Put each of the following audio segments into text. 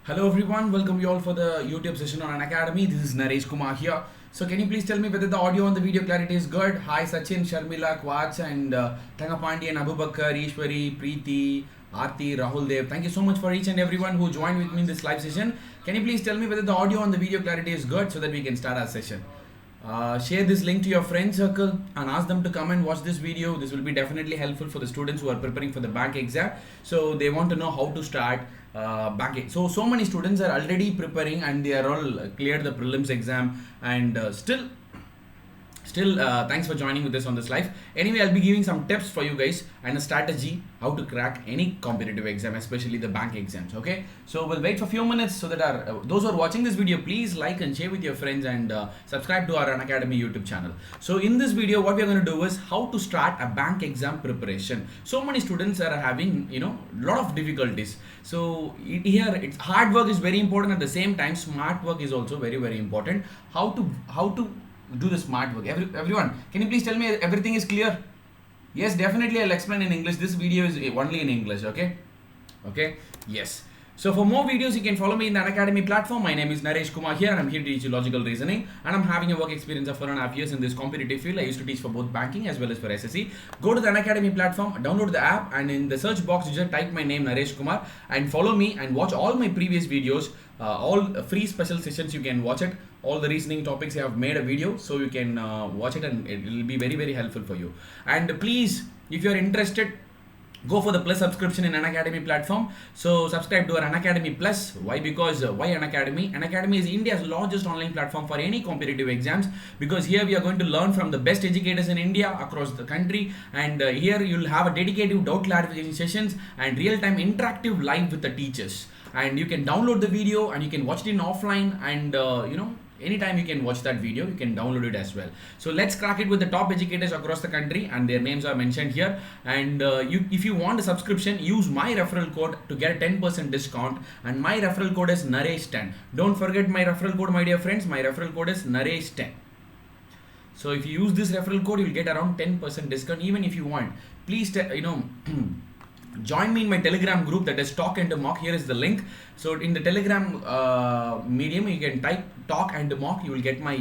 Hello everyone, welcome you all for the YouTube session on Unacademy. This is Naresh Kumar here. So can you please tell me whether the audio and the video clarity is good? Hi Sachin, Sharmila, Kwach and Thangapandi and Abubakar, Ishwari, Preeti, Aarti, Rahul Dev. Thank you so much for each and everyone who joined with me in this live session. Can you please tell me whether the audio and the video clarity is good so that we can start our session? Share this link to your friend circle and ask them to come and watch this video. This will be definitely helpful for the students who are preparing for the bank exam. So they want to know how to start banking. So many students are already preparing and they are all cleared the prelims exam and still thanks for joining with us on this live. Anyway, I'll be giving some tips for you guys and a strategy how to crack any competitive exam, especially the bank exams. Okay, so we'll wait for a few minutes so that our those who are watching this video, please like and share with your friends and subscribe to our Unacademy YouTube channel. So in this video, what we're going to do is how to start a bank exam preparation. So many students are having lot of difficulties. So here it's hard work is very important. At the same time, smart work is also very important. How to do the smart work. Everyone, can you please tell me everything is clear? Yes, definitely I'll explain in English. This video is only in English, okay, yes. So for more videos, you can follow me in the Unacademy platform. My name is Naresh Kumar here and I'm here to teach you logical reasoning, and I'm having a work experience of 4.5 years in this competitive field. I used to teach for both banking as well as for SSC. Go to the Unacademy platform, download the app, and in the search box you just type my name Naresh Kumar and follow me and watch all my previous videos. All free special sessions, you can watch it. All the reasoning topics I have made a video, so you can watch it and it will be very helpful for you. And please, if you are interested, go for the plus subscription in Unacademy platform. So subscribe to our Unacademy Plus. Why? Because why Unacademy? Unacademy is India's largest online platform for any competitive exams, because here we are going to learn from the best educators in India across the country, and here you'll have a dedicated doubt clarification sessions and real-time interactive live with the teachers. And you can download the video and you can watch it in offline, and anytime you can watch that video, you can download it as well. So let's crack it with the top educators across the country, and their names are mentioned here. And if you want a subscription, use my referral code to get a 10% discount, and my referral code is Naresh10. Don't forget my referral code, my dear friends. My referral code is Naresh10. So if you use this referral code, you'll get around 10% discount. Even if you want, please join me in my Telegram group, that is Talk and Mock. Here is the link. So in the Telegram medium, you can type Talk and Mock. You will get my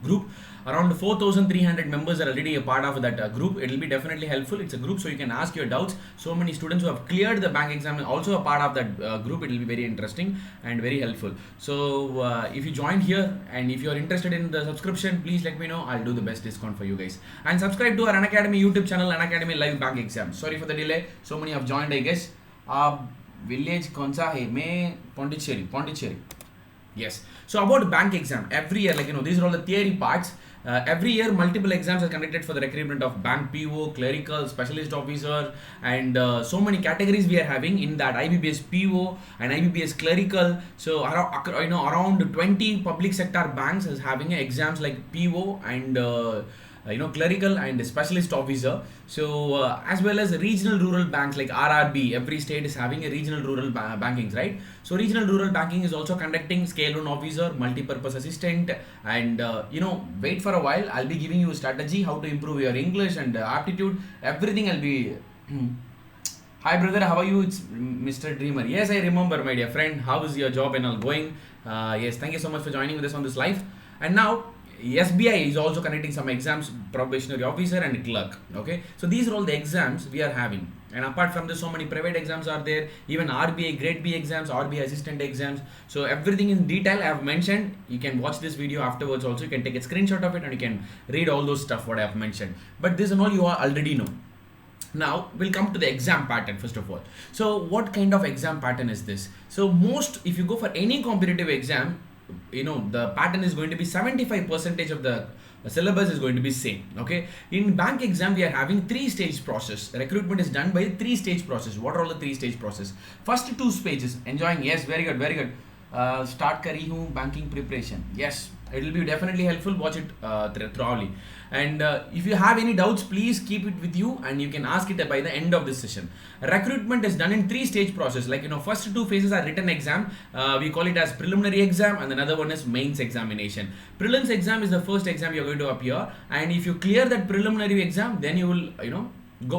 group. Around 4,300 members are already a part of that group. It will be definitely helpful. It's a group, so you can ask your doubts. So many students who have cleared the bank exam are also a part of that group. It will be very interesting and very helpful. So if you join here and if you are interested in the subscription, please let me know. I'll do the best discount for you guys. And subscribe to our Unacademy YouTube channel, Unacademy Live Bank Exam. Sorry for the delay. So many have joined, I guess. Village Konsa hai? May Pondicherry. Yes. So about bank exam, every year, these are all the theory parts. Every year, multiple exams are conducted for the recruitment of bank PO, clerical, specialist officer, and so many categories we are having in that IBPS PO and IBPS clerical. So around 20 public sector banks is having exams like PO and clerical and specialist officer. So as well as regional rural banks like RRB, every state is having a regional rural bankings, right? So regional rural banking is also conducting scale 1 officer, multi-purpose assistant, and wait for a while. I'll be giving you a strategy how to improve your English and aptitude. Everything I'll be. Hi brother, how are you? It's Mr. Dreamer. Yes, I remember, my dear friend. How is your job and all going? Yes, thank you so much for joining with us on this live. And now SBI is also conducting some exams, probationary officer and clerk. Okay, so these are all the exams we are having. And apart from this, so many private exams are there. Even RBI Grade B exams, RBI assistant exams. So everything in detail I have mentioned. You can watch this video afterwards also. You can take a screenshot of it and you can read all those stuff what I have mentioned. But this and all you already know. Now we'll come to the exam pattern first of all. So what kind of exam pattern is this? So if you go for any competitive exam, the pattern is going to be 75% of the syllabus is going to be same. Okay, in bank exam we are having 3-stage process. Recruitment is done by 3-stage process. What are all the 3-stage process? First 2 stages, enjoying. Yes, very good. Start kari hu banking preparation. Yes, it will be definitely helpful. Watch it thoroughly. And if you have any doubts, please keep it with you and you can ask it by the end of this session. Recruitment is done in 3-stage process. First 2 phases are written exam. We call it as preliminary exam, and another one is mains examination. Prelims exam is the first exam you are going to appear, and if you clear that preliminary exam, then you will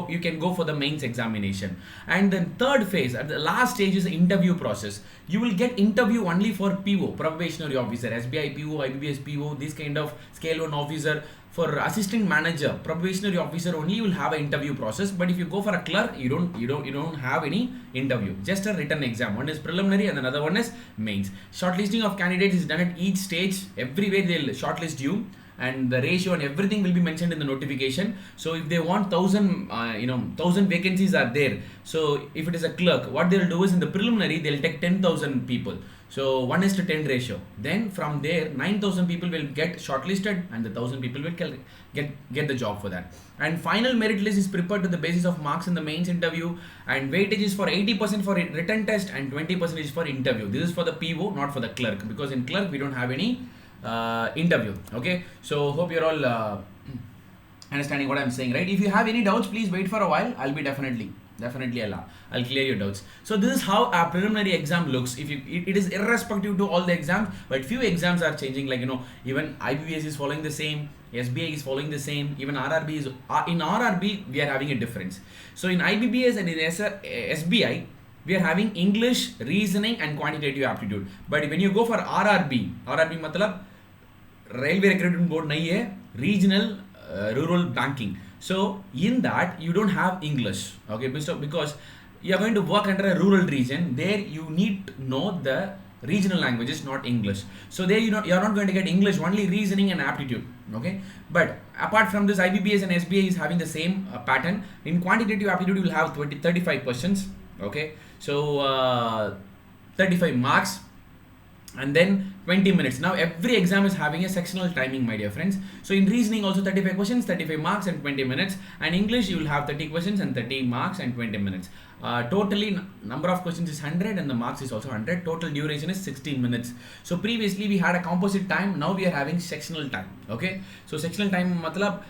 you can go for the mains examination. And then third phase, at the last stage, is the interview process. You will get interview only for PO, probationary officer, SBI PO, IBBS PO, this kind of scale 1 officer. For assistant manager, probationary officer only, you will have an interview process. But if you go for a clerk, you don't have any interview, just a written exam. One is preliminary and another one is mains. Shortlisting of candidates is done at each stage. Everywhere they'll shortlist you, and the ratio and everything will be mentioned in the notification. So if they want 1,000 vacancies are there. So if it is a clerk, what they'll do is, in the preliminary they'll take 10,000 people. So 1:10 ratio. Then from there 9,000 people will get shortlisted, and the 1,000 people will get the job for that. And final merit list is prepared to the basis of marks in the mains interview, and weightage is for 80% for written test and 20% is for interview. This is for the PO, not for the clerk, because in clerk we don't have any interview. Okay, so hope you're all understanding what I'm saying, right? If you have any doubts, please wait for a while. I'll be definitely I'll clear your doubts. So this is how a preliminary exam looks. If it is irrespective to all the exams, but few exams are changing, like even IBBS is following the same, SBI is following the same, even RRB is in RRB we are having a difference. So in IBBS and in SBI we are having English, reasoning and quantitative aptitude. But when you go for RRB matlab Railway Recruitment Board nahi hai, regional rural banking. So in that you don't have English, okay, because you are going to work under a rural region. There you need to know the regional languages, not English. So there you are not going to get English, only reasoning and aptitude. Okay, but apart from this, IBBS and SBI is having the same pattern. In quantitative aptitude you will have 35 questions. Okay, so 35 marks and then 20 minutes. Now every exam is having a sectional timing, my dear friends. So in reasoning also 35 questions, 35 marks and 20 minutes. And English you will have 30 questions and 30 marks and 20 minutes. Totally number of questions is 100 and the marks is also 100. Total duration is 16 minutes. So previously we had a composite time, now we are having sectional time. Okay, so sectional time matlab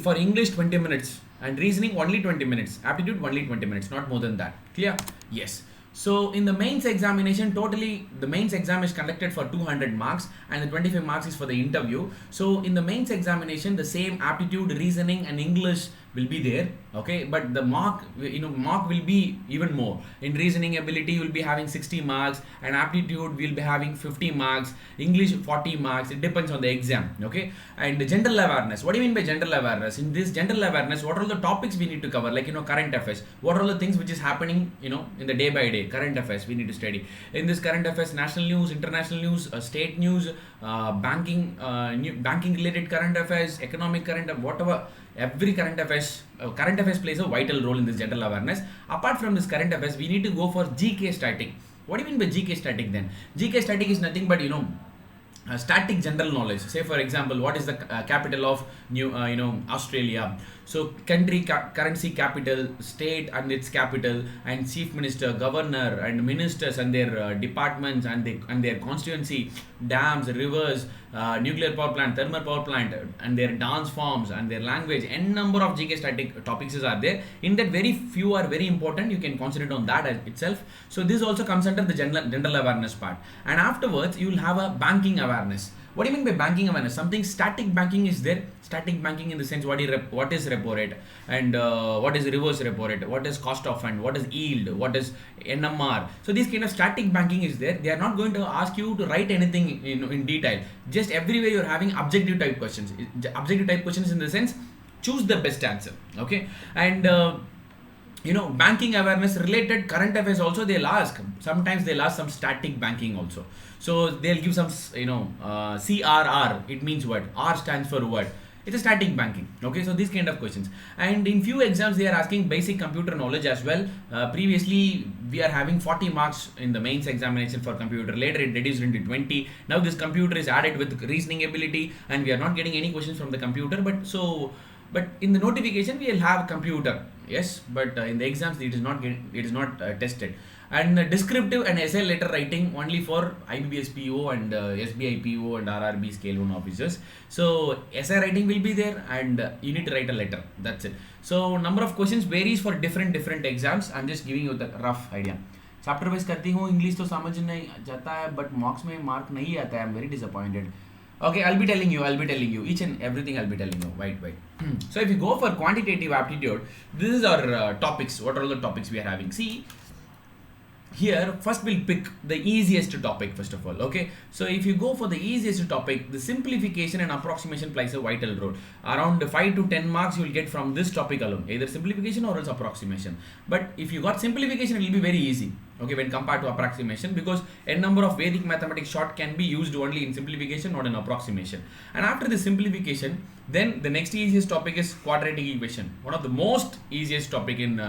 for English 20 minutes and reasoning only 20 minutes, aptitude only 20 minutes, not more than that. Clear? Yes. So in the mains examination, totally the mains exam is conducted for 200 marks and the 25 marks is for the interview. So in the mains examination, the same aptitude, reasoning and English will be there, okay, but the mark will be even more. In reasoning ability you will be having 60 marks and aptitude will be having 50 marks, English 40 marks. It depends on the exam. Okay, and the general awareness, what do you mean by general awareness? In this general awareness, what are the topics we need to cover, like current affairs, what are the things which is happening in the day by day current affairs we need to study. In this current affairs, national news, international news, state news, banking related current affairs, economic current, whatever, every current affairs plays a vital role in this general awareness. Apart from this current affairs, we need to go for GK static. What do you mean by GK static then? GK static is nothing but static general knowledge. Say for example, what is the capital of Australia? So country, currency, capital, state and its capital, and chief minister, governor and ministers and their departments and their constituency, dams, rivers, nuclear power plant, thermal power plant and their dance forms and their language. N number of GK static topics are there. In that, very few are very important. You can concentrate on that itself. So this also comes under the general awareness part. And afterwards you will have a banking awareness. What do you mean by banking awareness? Something static banking is there. Static banking in the sense, what is repo rate and what is reverse repo rate, what is cost of fund, what is yield, what is NMR. So this kind of static banking is there. They are not going to ask you to write anything in detail. Just everywhere you are having objective type questions. Objective type questions in the sense, choose the best answer. Okay, and banking awareness related current affairs also they'll ask. Sometimes they'll ask some static banking also. So they'll give some CRR. It means what? R stands for what? It's a static banking. Okay, so these kind of questions. And in few exams they are asking basic computer knowledge as well. Previously we are having 40 marks in the mains examination for computer. Later it reduced into 20. Now this computer is added with reasoning ability and we are not getting any questions from the computer. But in the notification we will have computer, yes, but in the exams it is not tested. And descriptive and essay letter writing only for IBBS PO and SBI PO and RRB scale 1 officers. So essay writing will be there and you need to write a letter. That's it. So number of questions varies for different exams. I'm just giving you the rough idea. Chapter wise करती हूँ, English तो समझ नहीं जाता है but marks में mark नहीं आता है. I'm very disappointed. Okay, I'll be telling you each and everything. I'll be telling you. Wait. So if you go for quantitative aptitude, this is our topics. What are all the topics we are having? See, here first we'll pick the easiest topic first of all. Okay, so if you go for the easiest topic, the simplification and approximation plays a vital role. Around 5 to 10 marks you will get from this topic alone, either simplification or else approximation. But if you got simplification, it will be very easy, okay, when compared to approximation, because a number of Vedic mathematics short can be used only in simplification, not in approximation. And after the simplification, then the next easiest topic is quadratic equation. One of the most easiest topic in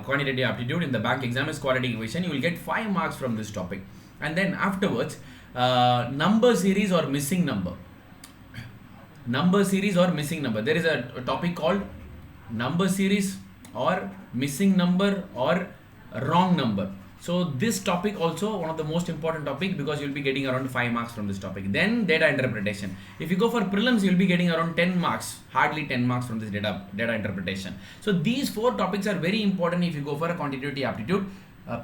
quantitative aptitude in the bank exam is quadratic equation. You will get 5 marks from this topic. And then afterwards, number series or missing number. Number series or missing number. There is a topic called number series or missing number or wrong number. So this topic also one of the most important topic, because you'll be getting around 5 marks from this topic. Then data interpretation. If you go for prelims, you'll be getting around 10 marks, hardly 10 marks from this data interpretation. So these 4 topics are very important if you go for a quantitative aptitude.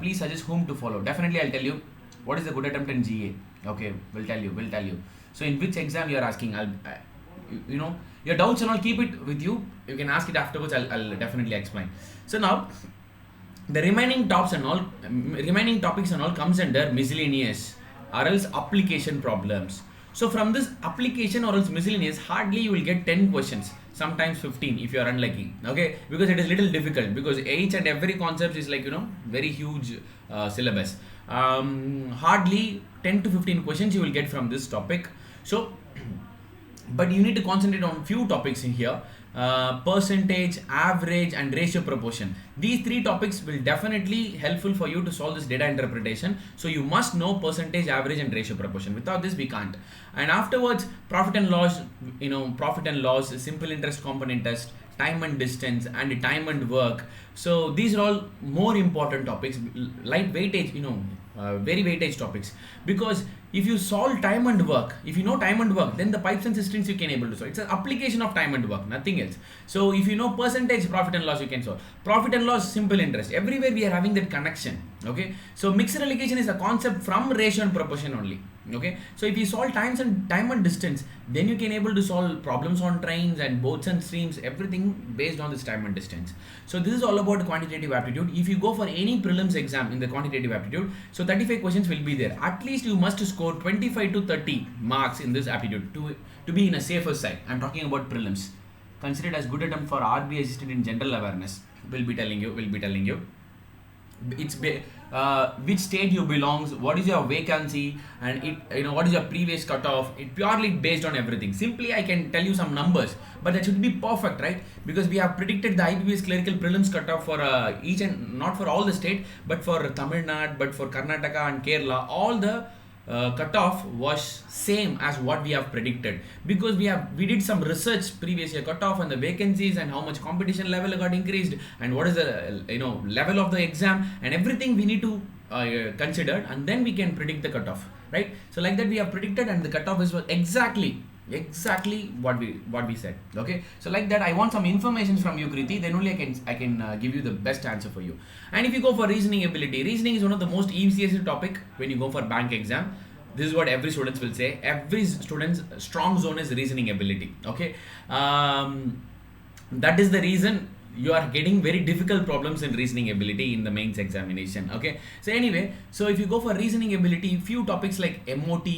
Please suggest whom to follow. Definitely I'll tell you what is the good attempt in GA. Okay, we'll tell you. So in which exam you are asking, you know, your doubts and all, keep it with you. You can ask it afterwards. I'll definitely explain. So now, the remaining topics and all comes under miscellaneous or else application problems. So from this application or else miscellaneous, hardly you will get 10 questions, sometimes 15 if you are unlucky. Okay, because it is little difficult, because each and every concept is like, you know, very huge syllabus. Hardly 10 to 15 questions you will get from this topic. So but you need to concentrate on few topics in here. Percentage, average and ratio proportion. These 3 topics will definitely helpful for you to solve this data interpretation. So you must know percentage, average and ratio proportion. Without this we can't. And afterwards, profit and loss, simple interest component test, time and distance and time and work. So these are all more important topics, light weightage, very weightage topics, because if you solve time and work, if you know time and work, then the pipes and systems you can able to solve. It's an application of time and work, nothing else. So if you know percentage, profit and loss, you can solve. Profit and loss, simple interest. Everywhere we are having that connection. Okay. So mixed allocation is a concept from ratio and proportion only. Okay. So if you solve time and distance, then you can able to solve problems on trains and boats and streams, everything based on this time and distance. So this is all about quantitative aptitude. If you go for any prelims exam in the quantitative aptitude, so 35 questions will be there. At least you must score 25 to 30 marks in this aptitude to be in a safer side. I'm talking about prelims. Considered as good attempt for RB assistant in general awareness. We'll be telling you. It's which state you belongs, what is your vacancy, and what is your previous cutoff. It purely based on everything. Simply I can tell you some numbers, but that should be perfect, right? Because we have predicted the IBPS clerical prelims cutoff for each and not for all the state, but for Tamil Nadu, but for Karnataka and Kerala, all the cutoff was same as what we have predicted, because we did some research previous year cutoff and the vacancies and how much competition level got increased and what is the level of the exam and everything we need to consider, and then we can predict the cutoff, right? So like that we have predicted, and the cutoff is exactly what we said. Okay, so like that I want some information from you, Kriti, then only I can give you the best answer for you. And if you go for reasoning ability, reasoning is one of the most easiest topic when you go for bank exam. This is what every student will say. Every student's strong zone is reasoning ability. Okay, that is the reason you are getting very difficult problems in reasoning ability in the mains examination. Okay, so anyway, so if you go for reasoning ability, few topics like MOT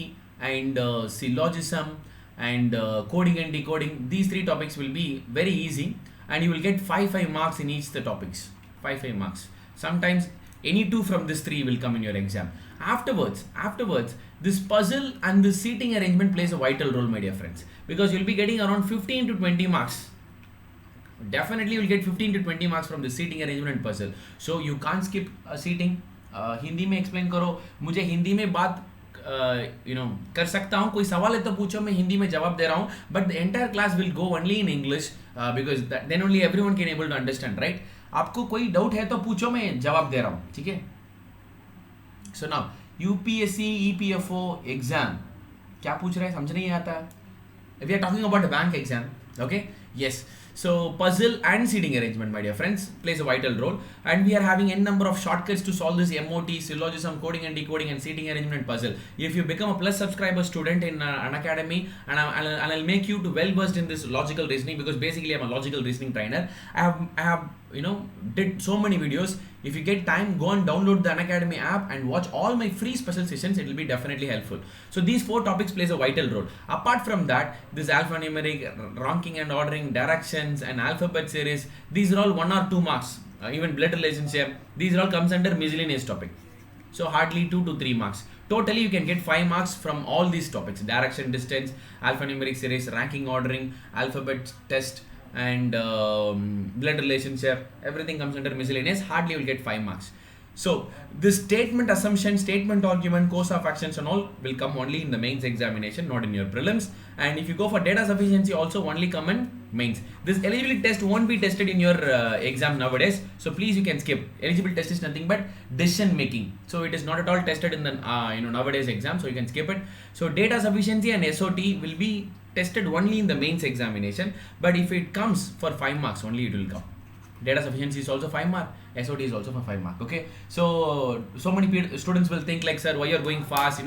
and syllogism and coding and decoding, these 3 topics will be very easy, and you will get 5 marks in each the topics. 5 marks. Sometimes any 2 from this 3 will come in your exam. Afterwards, this puzzle and the seating arrangement plays a vital role, my dear friends, because you'll be getting around 15 to 20 marks. Definitely you'll get 15 to 20 marks from the seating arrangement and puzzle. So you can't skip seating. Hindi में explain करो, मुझे हिंदी में बात कर सकता हूँ, कोई सवाल है तो पूछो, मैं हिंदी में जवाब दे रहा हूँ, but the entire class will go only in English because then only everyone can able to understand, right? आपको कोई डाउट है तो पूछो, मैं जवाब दे रहा हूँ, ठीक है? So now UPSC EPFO exam क्या पूछ रहा है, समझ नहीं आता है. We are talking about the bank exam. Okay, yes. So puzzle and seating arrangement, my dear friends, plays a vital role, and we are having n number of shortcuts to solve this MOT, syllogism, coding and decoding, and seating arrangement puzzle. If you become a plus subscriber student in Unacademy, and I'll make you to well versed in this logical reasoning, because basically I'm a logical reasoning trainer. I have did so many videos. If you get time, go and download the Unacademy app and watch all my free special sessions. It will be definitely helpful. So these 4 topics plays a vital role. Apart from that, this alphanumeric, ranking and ordering, directions, and alphabet series, these are all 1 or 2 marks. Even blood relationship, these all comes under miscellaneous topic. So hardly 2 to 3 marks. Totally you can get 5 marks from all these topics: direction, distance, alphanumeric series, ranking, ordering, alphabet test, and blood relationship. Everything comes under miscellaneous. Hardly you will get 5 marks. So this statement assumption, statement argument, course of actions and all will come only in the mains examination, not in your prelims. And if you go for data sufficiency, also only come in mains. This eligibility test won't be tested in your exam nowadays, so please you can skip. Eligibility test is nothing but decision making, so it is not at all tested in the nowadays exam, so you can skip it. So data sufficiency and SOT will be tested only in the mains examination, but if it comes for 5 marks only, it will come. Data sufficiency is also 5 mark, SOT is also for 5 mark. Okay, so many students will think like, sir, why you're going fast?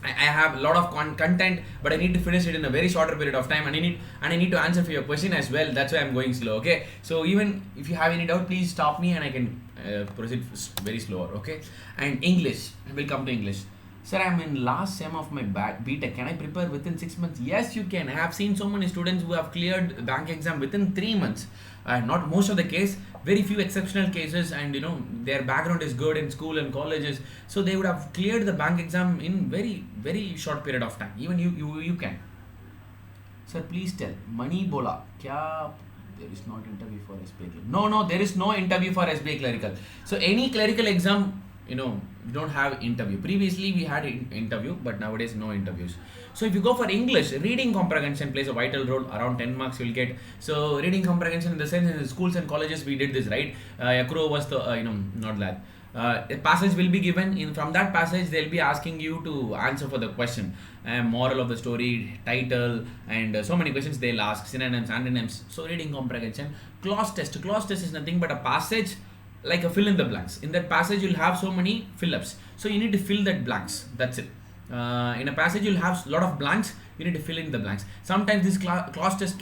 I have a lot of content, but I need to finish it in a very shorter period of time, and I need to answer for your question as well. That's why I'm going slow. Okay, so even if you have any doubt, please stop me and I can proceed very slower. Okay, and English, we'll come to English. Sir, I'm in last sem of my BTech. Can I prepare within 6 months? Yes, you can. I have seen so many students who have cleared bank exam within 3 months. Not most of the case, very few exceptional cases, and their background is good in school and colleges, so they would have cleared the bank exam in very, very short period of time. Even you can. Sir, please tell. Money bola. Kya? There is not interview for SBA Clerical. No, there is no interview for SBA Clerical. So any clerical exam, we don't have interview. Previously we had interview, but nowadays no interviews. So if you go for English, reading comprehension plays a vital role. Around 10 marks you will get. So reading comprehension, in the sense, in the schools and colleges we did this, right? Acro was the not that. A passage will be given. From that passage they'll be asking you to answer for the question, moral of the story, title, and so many questions they'll ask, synonyms, antonyms. So reading comprehension. Clause test is nothing but a passage, like a fill in the blanks. In that passage you'll have so many fill-ups, so you need to fill that blanks. That's it. In a passage you'll have a lot of blanks, you need to fill in the blanks. Sometimes this clause test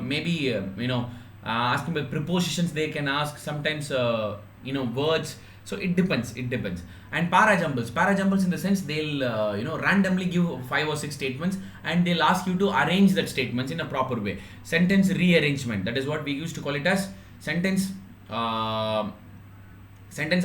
maybe asking by prepositions they can ask, sometimes words. So it depends. And parajumbles in the sense, they'll randomly give 5 or 6 statements, and they'll ask you to arrange that statements in a proper way. Sentence rearrangement, that is what we used to call it as sentence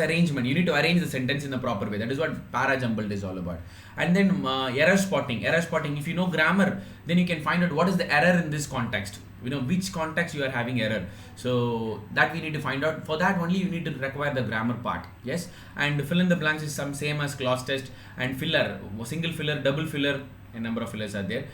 arrangement. You need to arrange the sentence in a proper way. That is what parajumbled is all about. And then error spotting. If you know grammar, then you can find out what is the error in this context. Which context you are having error. So that we need to find out. For that only you need to require the grammar part. Yes. And fill in the blanks is same as clause test. And filler, single filler, double filler, a number of fillers are there.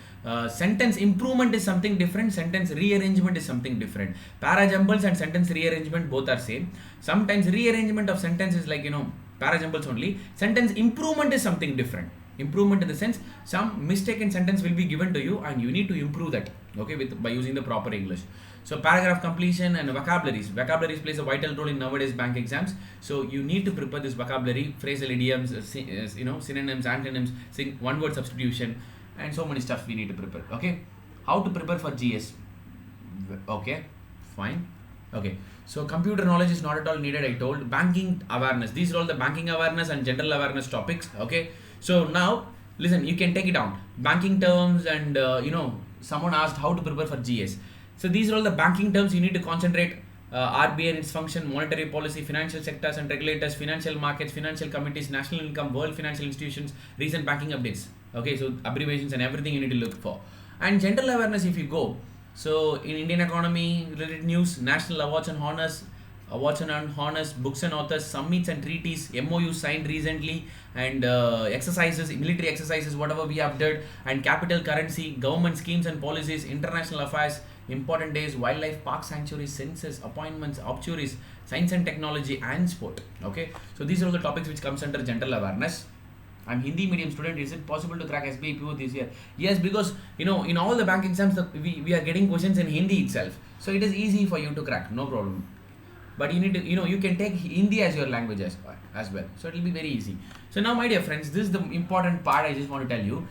Sentence improvement is something different. Sentence rearrangement is something different. Parajumbles and sentence rearrangement both are same. Sometimes rearrangement of sentence is like parajumbles only. Sentence improvement is something different. Improvement in the sense, some mistaken sentence will be given to you and you need to improve that, okay, by using the proper English. So paragraph completion and vocabularies plays a vital role in nowadays bank exams. So you need to prepare this vocabulary, phrasal idioms, synonyms, antonyms, one word substitution, and so many stuff we need to prepare. Okay, how to prepare for GS? Okay, fine. Okay, so computer knowledge is not at all needed. I told. Banking awareness, these are all the banking awareness and general awareness topics. Okay, so now listen, you can take it down. Banking terms, and someone asked how to prepare for GS. So these are all the banking terms you need to concentrate. RBI and its function, monetary policy, financial sectors and regulators, financial markets, financial committees, national income, world financial institutions, recent banking updates. Okay, so abbreviations and everything you need to look for. And general awareness, if you go, so in Indian economy related news, national awards and honors, books and authors, summits and treaties, MOUs signed recently, and exercises, military exercises, whatever we have done, and capital currency, government schemes and policies, international affairs, important days, wildlife, park sanctuaries, census, appointments, obituaries, science and technology, and sport. Okay, so these are all the topics which comes under general awareness. I'm Hindi medium student. Is it possible to crack SBI PO this year? Yes, because in all the bank exams we are getting questions in Hindi itself, so it is easy for you to crack, no problem. But you need to you can take Hindi as your language as well, so it will be very easy. So now, my dear friends, this is the important part. I just want to tell you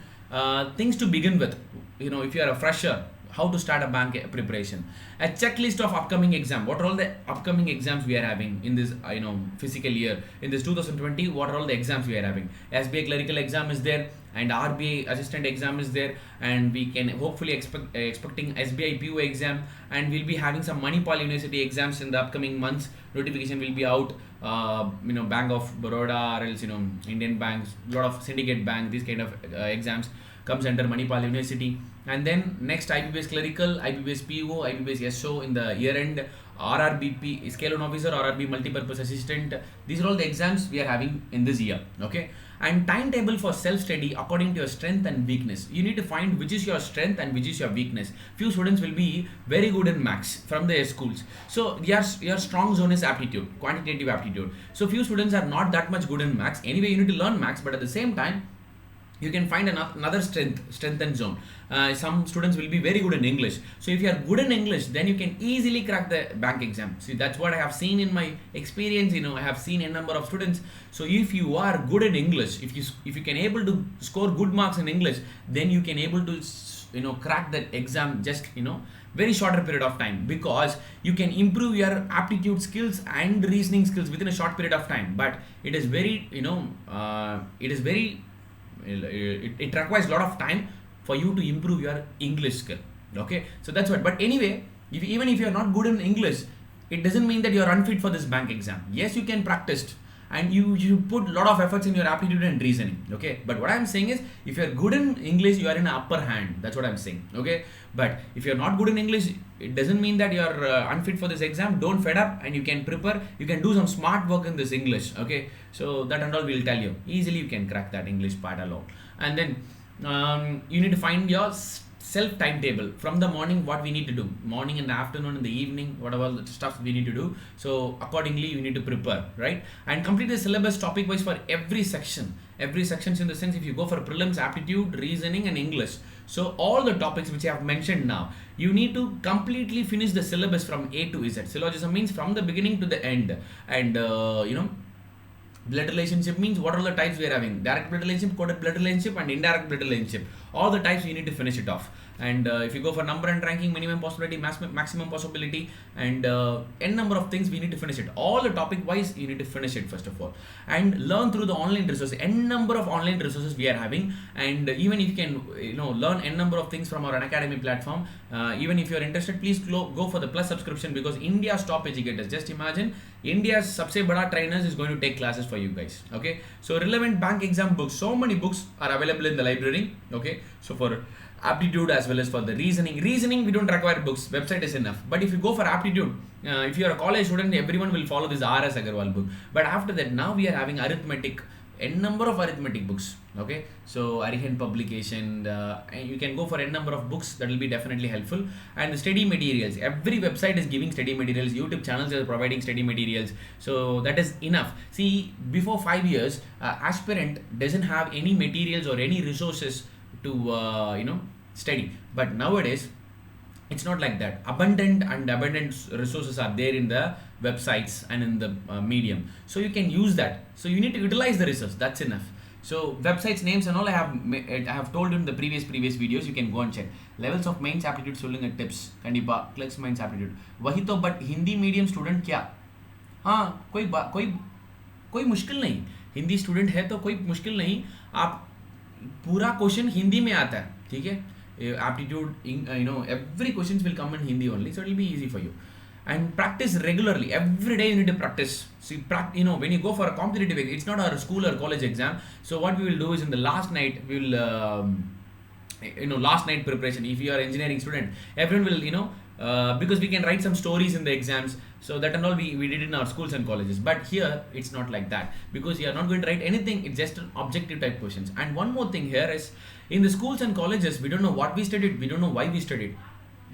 things to begin with. If you are a fresher, how to start a bank preparation, a checklist of upcoming exam. What are all the upcoming exams we are having in this physical year, in this 2020? What are all the exams we are having? SBI clerical exam is there, and RBI assistant exam is there, and we can hopefully expecting SBI PO exam, and we'll be having some Manipal University exams in the upcoming months. Notification will be out. Bank of Baroda, or else Indian banks, lot of syndicate bank, these kind of exams comes under Manipal University. And then next, IBBS clerical, IBBS PO, IBBS SO in the year end, RRBP scale on officer, RRB multi-purpose assistant. These are all the exams we are having in this year. Okay, and timetable for self-study according to your strength and weakness. You need to find which is your strength and which is your weakness. Few students will be very good in maths from their schools, so your strong zone is aptitude, quantitative aptitude. So few students are not that much good in maths. Anyway, you need to learn maths, but at the same time you can find another strength and zone. Some students will be very good in English. So if you are good in English, then you can easily crack the bank exam. See, that's what I have seen in my experience. I have seen a number of students. So if you are good in English, if you can able to score good marks in English, then you can able to crack that exam just very shorter period of time, because you can improve your aptitude skills and reasoning skills within a short period of time. But it is very it requires a lot of time for you to improve your English skill. Okay, so that's what. But anyway, even if you are not good in English, it doesn't mean that you are unfit for this bank exam. Yes, you can practice, and you put a lot of efforts in your aptitude and reasoning. Okay, but what I'm saying is, if you are good in English, you are in an upper hand. That's what I'm saying. Okay, but if you are not good in English, it doesn't mean that you are unfit for this exam. Don't fed up, and you can prepare. You can do some smart work in this English. Okay, so that and all will tell you easily. You can crack that English part alone. And then you need to find your self timetable from the morning. What we need to do, morning and afternoon and the evening, whatever the stuff we need to do. So accordingly you need to prepare, right? And complete the syllabus topic wise for every section. Every sections in the sense, if you go for prelims, aptitude, reasoning and English, so all the topics which I have mentioned now, you need to completely finish the syllabus from A to Z. Syllogism means from the beginning to the end. And blood relationship means what are the types we are having: direct blood relationship, coded blood relationship and indirect blood relationship. All the types you need to finish it off. And if you go for number and ranking, minimum possibility, maximum possibility, and n number of things, we need to finish it. All the topic wise you need to finish it first of all, and learn through the online resources. N number of online resources we are having. And even if you can learn n number of things from our Unacademy platform, even if you are interested, please go for the plus subscription, because India's top educators, just imagine, India's sabse bada trainers is going to take classes for you guys. Okay, so relevant bank exam books, so many books are available in the library. Okay, so for aptitude as well as for the reasoning we don't require books, website is enough. But if you go for aptitude, if you are a college student, everyone will follow this RS Agarwal book. But after that, now we are having arithmetic, n number of arithmetic books. Okay, so Arihan publication, and you can go for n number of books. That will be definitely helpful. And the study materials, every website is giving study materials, YouTube channels are providing study materials, so that is enough. See, before 5 years, aspirant doesn't have any materials or any resources to study. But nowadays it's not like that. Abundant resources are there in the websites and in the medium, so you can use that. So you need to utilize the resource, that's enough. So websites names and all I have told in the previous videos. You can go and check. Levels of mains aptitude solunga tips kandipa clerks mains aptitude wahi to. But Hindi medium student क्या, हाँ, कोई मुश्किल नहीं. Hindi student है तो कोई मुश्किल नहीं. आप पूरा क्वेश्चन हिंदी में आता है, ठीक है. Aptitude, every questions will come in Hindi only, so it will be easy for you. And practice regularly. Every day you need to practice. See, when you go for a competitive exam, it's not our school or college exam. So what we will do is, in the last night we will last night preparation. If you are engineering student, everyone will because we can write some stories in the exams, so that and all we did in our schools and colleges. But here it's not like that, because you are not going to write anything. It's just an objective type questions. And one more thing here is, in the schools and colleges, we don't know what we studied, we don't know why we studied.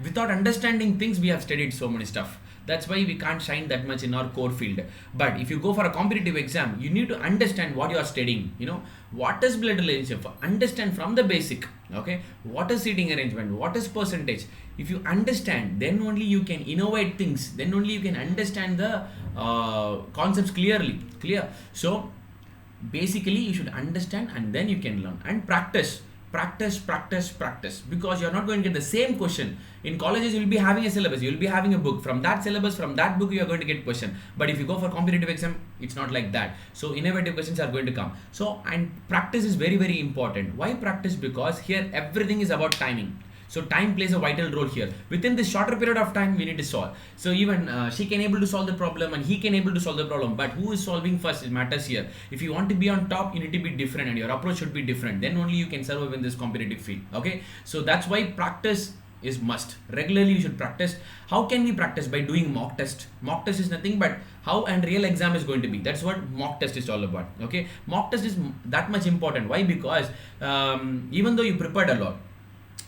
Without understanding things, we have studied so many stuff. That's why we can't shine that much in our core field. But if you go for a competitive exam, you need to understand what you are studying. What is blood relationship, understand from the basic. Okay, what is seating arrangement, what is percentage. If you understand, then only you can innovate things, then only you can understand the concepts clear. So basically you should understand and then you can learn. And practice, because you're not going to get the same question. In colleges you'll be having a syllabus, you'll be having a book. From that syllabus, from that book, you are going to get question. But if you go for competitive exam, it's not like that. So innovative questions are going to come. So, and practice is very, very important. Why practice? Because here everything is about timing. So time plays a vital role here. Within this shorter period of time, we need to solve. So even she can able to solve the problem and he can able to solve the problem. But who is solving first? It matters here. If you want to be on top, you need to be different and your approach should be different. Then only you can survive in this competitive field. Okay. So that's why practice is must. Regularly you should practice. How can we practice? By doing mock test. Mock test is nothing but how and real exam is going to be. That's what mock test is all about. Okay. Mock test is that much important. Why? Because even though you prepared a lot,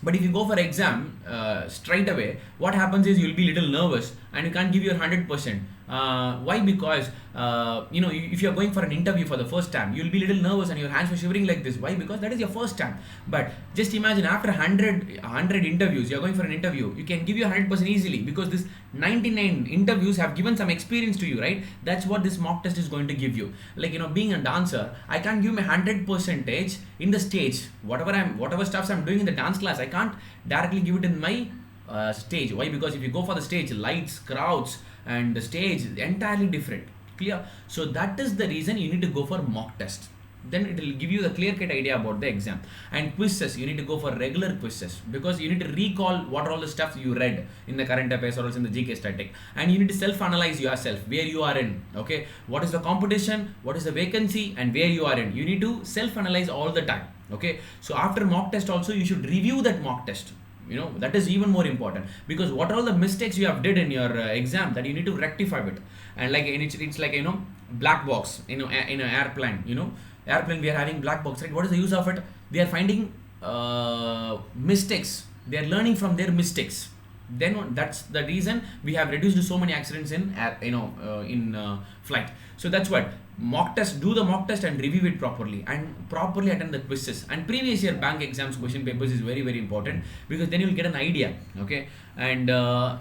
but if you go for exam straight away, what happens is you'll be little nervous and you can't give your 100%. Why? Because if you're going for an interview for the first time, you'll be little nervous and your hands were shivering like this. Why? Because that is your first time. But just imagine after 100 interviews, you're going for an interview, you can give your 100% easily, because this 99 interviews have given some experience to you, right? That's what this mock test is going to give you. Like, being a dancer, I can't give my 100% in the stage. Whatever stuffs I'm doing in the dance class, I can't directly give it in my stage. Why? Because if you go for the stage, lights, crowds, and the stage is entirely different. Clear? So that is the reason you need to go for mock test. Then it will give you the clear-cut idea about the exam. And quizzes, you need to go for regular quizzes, because you need to recall what are all the stuff you read in the current affairs or else in the GK static, and you need to self-analyze yourself where you are in. Okay, what is the competition, what is the vacancy, and where you are in. You need to self-analyze all the time. Okay, so after mock test also you should review that mock test. That is even more important, because what are all the mistakes you have did in your exam, that you need to rectify it. And like it's like black box in an airplane. Airplane, we are having black box, right? What is the use of it? They are finding mistakes, they are learning from their mistakes. Then that's the reason we have reduced so many accidents in flight. So that's what mock test. Do the mock test and review it properly, and properly attend the quizzes. And previous year bank exams question papers is very, very important, because then you'll get an idea. Okay, and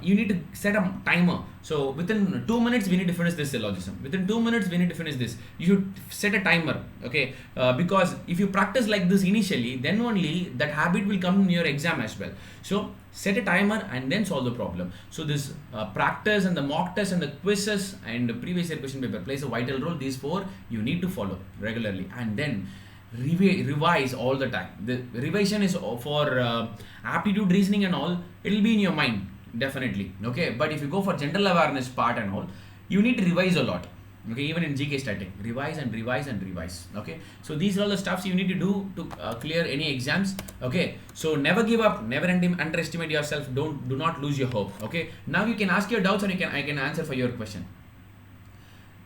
you need to set a timer. So within 2 minutes we need to finish this syllogism, within 2 minutes we need to finish this. You should set a timer. Okay, because if you practice like this initially, then only that habit will come in your exam as well. So set a timer and then solve the problem. So this practice and the mock test and the quizzes and the previous year question paper plays a vital role. These four you need to follow regularly, and then revise all the time. The revision is for aptitude, reasoning and all. It will be in your mind definitely. Okay, but if you go for general awareness part and all, you need to revise a lot. Okay, even in GK static, revise and revise and revise. Okay, so these are all the stuffs you need to do to clear any exams. Okay, so never give up, never underestimate yourself. Do not lose your hope. Okay, now you can ask your doubts and I can answer for your question.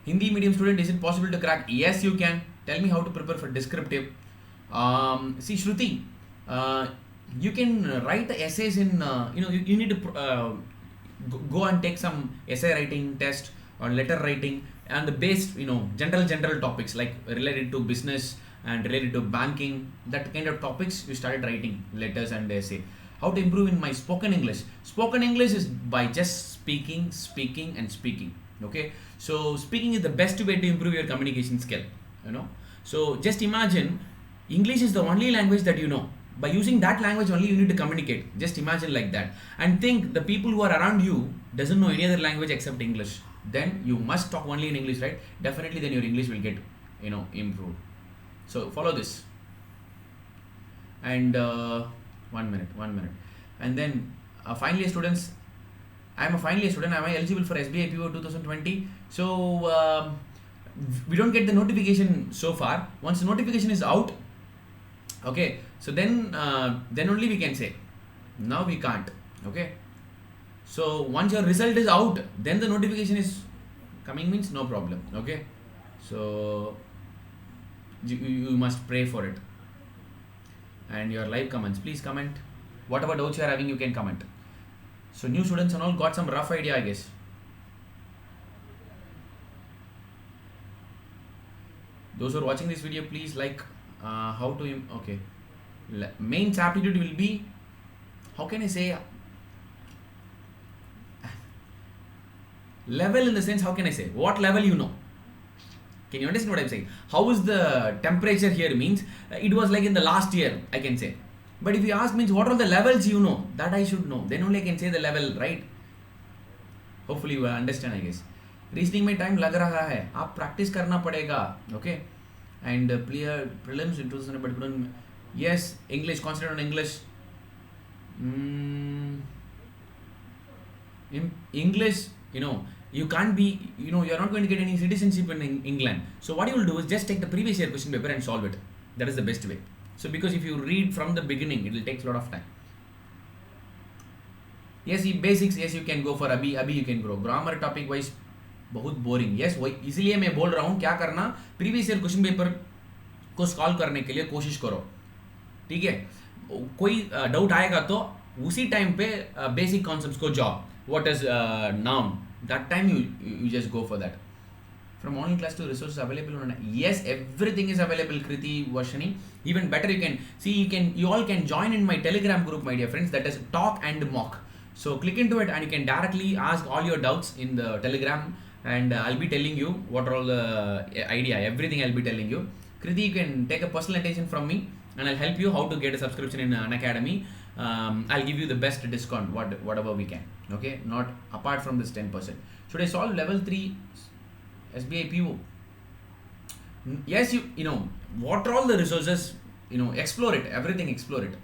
Hindi medium student, is it possible to crack? Yes, you can. Tell me how to prepare for descriptive. See, Shruti, you can write the essays in you need to go and take some essay writing test or letter writing, and the base general topics like related to business and related to banking, that kind of topics you started writing letters and essay. How to improve in my spoken English? Spoken English is by just speaking. Okay, so speaking is the best way to improve your communication skill. So just imagine, English is the only language that you know. By using that language only, you need to communicate. Just imagine like that, and think the people who are around you doesn't know any other language except English. Then you must talk only in English, right? Definitely then your English will get improved. So follow this. And 1 minute, and then final year students, I am a final year student. Am I eligible for SBI PO 2020? So we don't get the notification so far. Once the notification is out, okay, so then only we can say. Now we can't. Okay, so once your result is out, then the notification is coming, means no problem. Okay, so you must pray for it. And your live comments, please comment. Whatever doubts you are having, you can comment. So new students and all got some rough idea, I guess. Those who are watching this video, please like how to okay. Mains aptitude will be, how can I say, level in the sense, how can I say, what level you know. Can you understand what I'm saying? How is the temperature here means, it was like in the last year, I can say. But if you ask means what are the levels you know, that I should know. Then only I can say the level, right? Hopefully you understand, I guess. Reasoning में time लग रहा है, आप practice करना पड़ेगा, okay? And clear prelims in 2000, but couldn't. Yes, English, concentrate on English. In English, you can't be, you're not going to get any citizenship in England. So what you will do is just take the previous year question paper and solve it. That is the best way. So because if you read from the beginning, it will take a lot of time. Yes, basics, yes, you can go for अभी you can grow. Grammar topic wise बहुत boring. Yes, इसलिए मैं बोल रहा हूँ क्या करना, previous year question paper को solve करने के लिए कोशिश करो, ठीक है? कोई doubt आएगा तो उसी time पे basic concepts को जाओ. What is noun? That time you just go for that. From online class to resources available on, yes, everything is available. Kriti, Varshini, even better you can see, you all can join in my Telegram group, my dear friends, that is Talk and Mock. So click into it and you can directly ask all your doubts in the Telegram, and I'll be telling you what are all the idea, everything I'll be telling you. Kriti, you can take a personal attention from me and I'll help you how to get a subscription in Unacademy. I'll give you the best discount, whatever we can, okay? Not apart from this 10%. Should I solve level 3 SBI PO? Yes, you know what are all the resources, explore it, everything, explore it.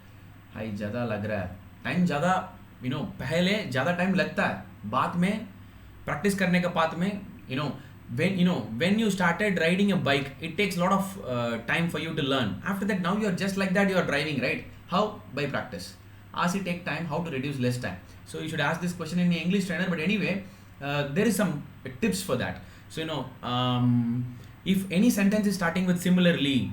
Hi, ज़्यादा लग रहा है, time ज़्यादा, पहले ज़्यादा time लगता है, बाद में practice करने का पाथ में, when you started riding a bike, it takes a lot of time for you to learn. After that, now you are just like that, you are driving, right? How? By practice. As it take time, how to reduce less time. So you should ask this question in the English trainer, but anyway, there is some tips for that. So if any sentence is starting with similarly,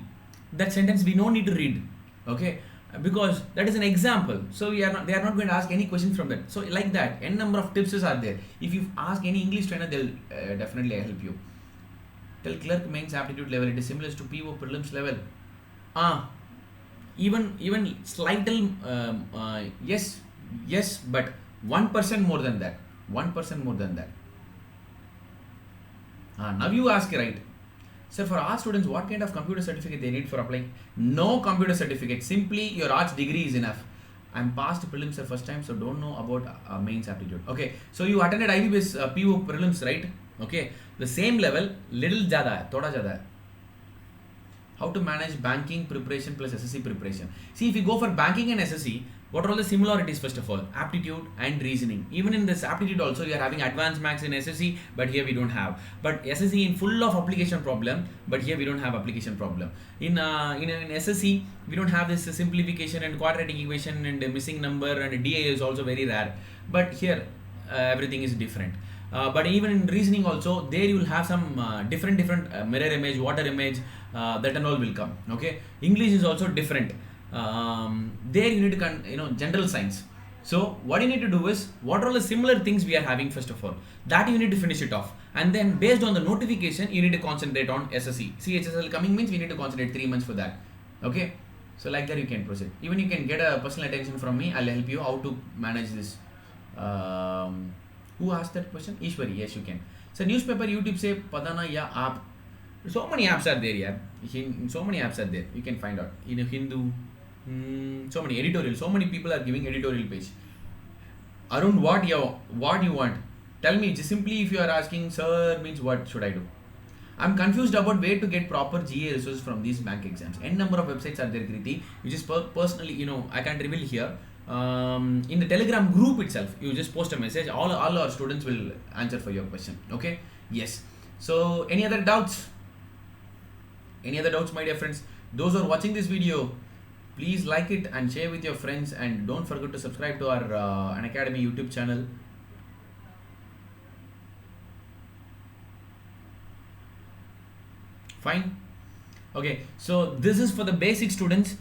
that sentence we no need to read, okay? Because that is an example. So they are not going to ask any questions from that. So like that, n number of tips are there. If you ask any English trainer, they'll definitely help you. Tell clerk mains aptitude level, it is similar to PO prelims level. Even slightly, yes, but 1% more than that. 1% more than that. Now you ask, right? Sir, for arts students, what kind of computer certificate they need for applying? No computer certificate. Simply your arts degree is enough. I'm past prelims the first time, so don't know about mains aptitude. Okay, so you attended IB-based PO prelims, right? Okay, the same level, little ज़्यादा है, थोड़ा ज़्यादा है. How to manage banking preparation plus SSC preparation? See, if you go for banking and SSC, what are all the similarities? First of all, aptitude and reasoning. Even in this aptitude also, you are having advanced maths in SSC, but here we don't have. But SSC in full of application problem, but here we don't have application problem. In SSC, we don't have this simplification and quadratic equation and missing number, and DA is also very rare. But here, everything is different. But even in reasoning also, there you will have some different mirror image, water image, that and all will come. Okay, English is also different. There you need to general science. So what you need to do is, what are all the similar things we are having? First of all, that you need to finish it off, and then based on the notification, you need to concentrate on SSC. CHSL coming means we need to concentrate 3 months for that. Okay, so like that you can proceed. Even you can get a personal attention from me. I'll help you how to manage this. Who asked that question? Ishwari. Yes, you can. So newspaper, YouTube say padana ya app. So many apps are there, yeah. So many apps are there. You can find out. In a Hindu, so many editorial. So many people are giving editorial page. Arun, what you want? Tell me. Just simply, if you are asking, sir, means what should I do? I'm confused about where to get proper GA resources from these bank exams. N number of websites are there, Kriti. You just personally, I can't reveal here. In the Telegram group itself, you just post a message. All our students will answer for your question. Okay? Yes. So, any other doubts? Any other doubts, my dear friends? Those who are watching this video, please like it and share with your friends, and don't forget to subscribe to our Unacademy YouTube channel. Fine. Okay, so this is for the basic students.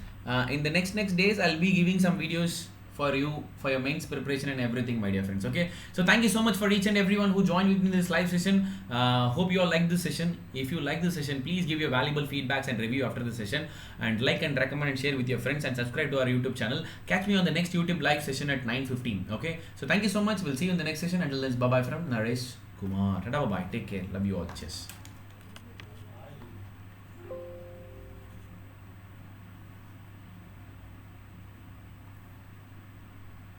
In the next days, I'll be giving some videos for you for your mains preparation and everything, my dear friends. Okay, so thank you so much for each and everyone who joined with me in this live session. Hope you all like this session. If you like this session, please give your valuable feedbacks and review after the session, and like and recommend and share with your friends, and subscribe to our YouTube channel. Catch me on the next YouTube live session at 9:15. Okay, so thank you so much. We'll see you in the next session. Until then, bye bye from Naresh Kumar. Bye bye. Take care. Love you all. Cheers.